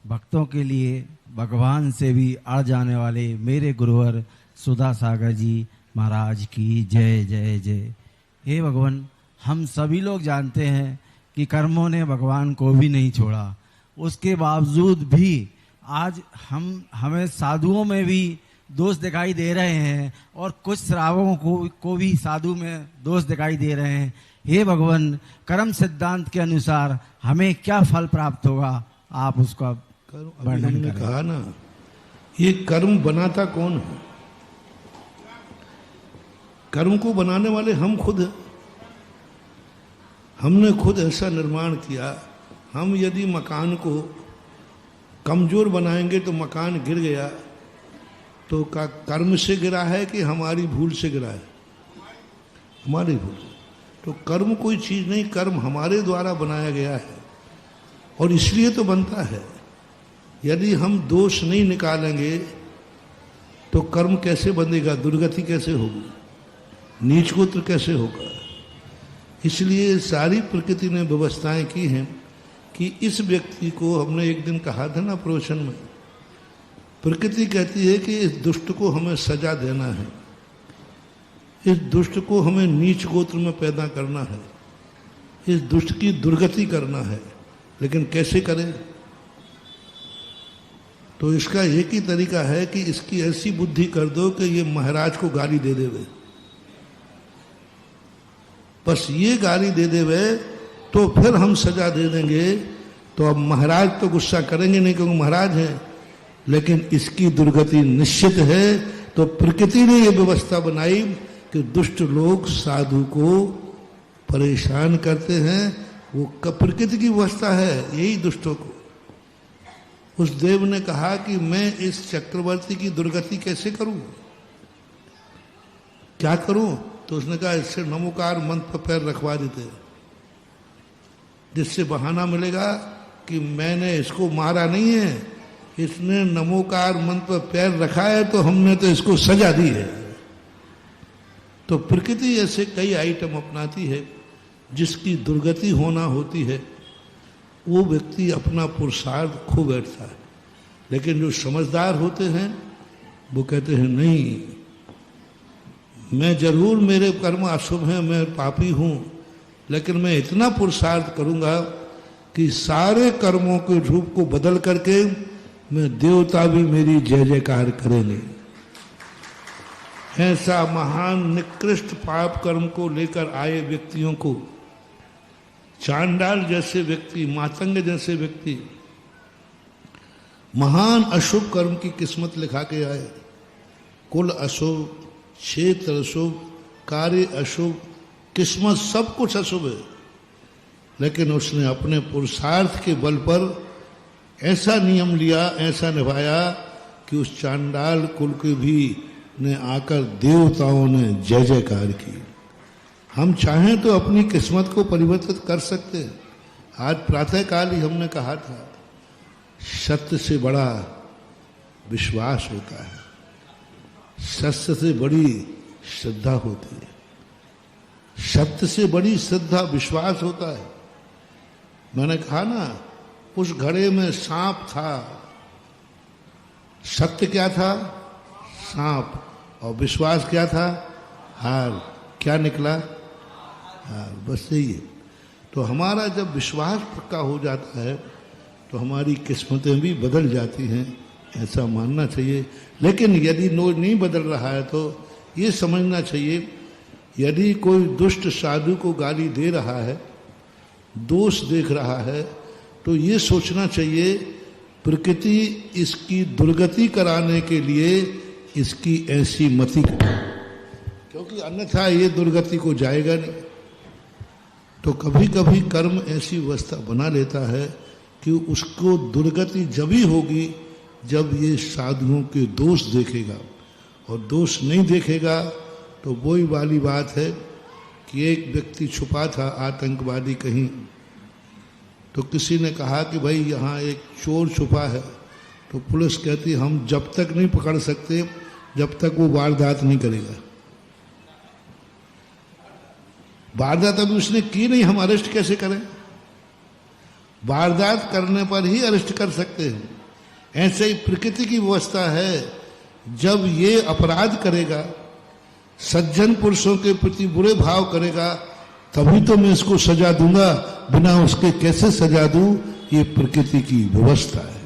भक्तों के लिए भगवान से भी अड़ जाने वाले मेरे गुरुवर सुधा सागर जी महाराज की जय जय जय। हे भगवान, हम सभी लोग जानते हैं कि कर्मों ने भगवान को भी नहीं छोड़ा, उसके बावजूद भी आज हमें साधुओं में भी दोष दिखाई दे रहे हैं और कुछ श्रावकों को भी साधु में दोष दिखाई दे रहे हैं। हे भगवान, कर्म सिद्धांत के अनुसार हमें क्या फल प्राप्त होगा, आप उसका वर्णन करें। कहा ना, ये कर्म बनाता कौन है? कर्म को बनाने वाले हम खुद हैं। हमने खुद ऐसा निर्माण किया। हम यदि मकान को कमजोर बनाएंगे तो मकान गिर गया, तो का कर्म से गिरा है कि हमारी भूल से गिरा है? हमारी भूल से। तो कर्म कोई चीज नहीं, कर्म हमारे द्वारा बनाया गया है और इसलिए तो बनता है। यदि हम दोष नहीं निकालेंगे तो कर्म कैसे बनेगा? दुर्गति कैसे होगी? नीच गोत्र कैसे होगा? इसलिए सारी प्रकृति ने व्यवस्थाएं की हैं कि इस व्यक्ति को, हमने एक दिन कहा था ना प्रवचन में, प्रकृति कहती है कि इस दुष्ट को हमें सजा देना है, इस दुष्ट को हमें नीच गोत्र में पैदा करना है, इस दुष्ट की दुर्गति करना है। लेकिन कैसे करें? तो इसका एक ही तरीका है कि इसकी ऐसी बुद्धि कर दो कि ये महाराज को गाली दे देवे। बस ये गाली दे देवे तो फिर हम सजा दे देंगे। तो अब महाराज तो गुस्सा करेंगे नहीं क्योंकि महाराज हैं, लेकिन इसकी दुर्गति निश्चित है। तो प्रकृति ने ये व्यवस्था बनाई कि दुष्ट लोग साधु को परेशान करते हैं। वो प्रकृति की व्यवस्था है, यही दुष्टों को। उस देव ने कहा कि मैं इस चक्रवर्ती की दुर्गति कैसे करूं, क्या करूं? तो उसने कहा इससे नमोकार मंत्र पर पैर रखवा देते, जिससे बहाना मिलेगा कि मैंने इसको मारा नहीं है, इसने नमोकार मंत्र पर पैर रखा है तो हमने तो इसको सजा दी है। तो प्रकृति ऐसे कई आइटम अपनाती है जिसकी दुर्गति होना होती है। वो व्यक्ति अपना पुरुषार्थ खो बैठता है। लेकिन जो समझदार होते हैं वो कहते हैं नहीं, मैं जरूर, मेरे कर्म अशुभ हैं, मैं पापी हूं, लेकिन मैं इतना पुरुषार्थ करूंगा कि सारे कर्मों के रूप को बदल करके मैं देवता भी मेरी जय जयकार करेंगे। ऐसा महान निकृष्ट पाप कर्म को लेकर आए व्यक्तियों को, चांडाल जैसे व्यक्ति, मातंग जैसे व्यक्ति महान अशुभ कर्म की किस्मत लिखा के आए। कुल अशुभ, क्षेत्र अशुभ, कार्य अशुभ, किस्मत सब कुछ अशुभ है। लेकिन उसने अपने पुरुषार्थ के बल पर ऐसा नियम लिया, ऐसा निभाया कि उस चांडाल कुल के भी ने आकर देवताओं ने जय जयकार की। हम चाहें तो अपनी किस्मत को परिवर्तित कर सकते हैं। आज प्रातःकाल ही हमने कहा था, सत्य से बड़ा विश्वास होता है, सत्य से बड़ी श्रद्धा होती है, सत्य से बड़ी श्रद्धा विश्वास होता है। मैंने कहा ना, उस घड़े में सांप था, सत्य क्या था? सांप। और विश्वास क्या था? हार। क्या निकला? हार। बस यही है। तो हमारा जब विश्वास पक्का हो जाता है तो हमारी किस्मतें भी बदल जाती हैं, ऐसा मानना चाहिए। लेकिन यदि नहीं बदल रहा है तो ये समझना चाहिए, यदि कोई दुष्ट साधु को गाली दे रहा है, दोष देख रहा है, तो ये सोचना चाहिए प्रकृति इसकी दुर्गति कराने के लिए इसकी ऐसी मति करे, क्योंकि अन्यथा ये दुर्गति को जाएगा नहीं। तो कभी कभी कर्म ऐसी व्यवस्था बना लेता है कि उसको दुर्गति जब ही होगी जब ये साधुओं के दोष देखेगा, और दोष नहीं देखेगा तो वही वाली बात है कि एक व्यक्ति छुपा था आतंकवादी कहीं, तो किसी ने कहा कि भाई यहाँ एक चोर छुपा है, तो पुलिस कहती हम जब तक नहीं पकड़ सकते जब तक वो वारदात नहीं करेगा। वारदात अभी उसने की नहीं, हम अरेस्ट कैसे करें? वारदात करने पर ही अरेस्ट कर सकते हैं। ऐसे ही प्रकृति की व्यवस्था है, जब ये अपराध करेगा, सज्जन पुरुषों के प्रति बुरे भाव करेगा, तभी तो मैं इसको सजा दूंगा, बिना उसके कैसे सजा दूं? ये प्रकृति की व्यवस्था है।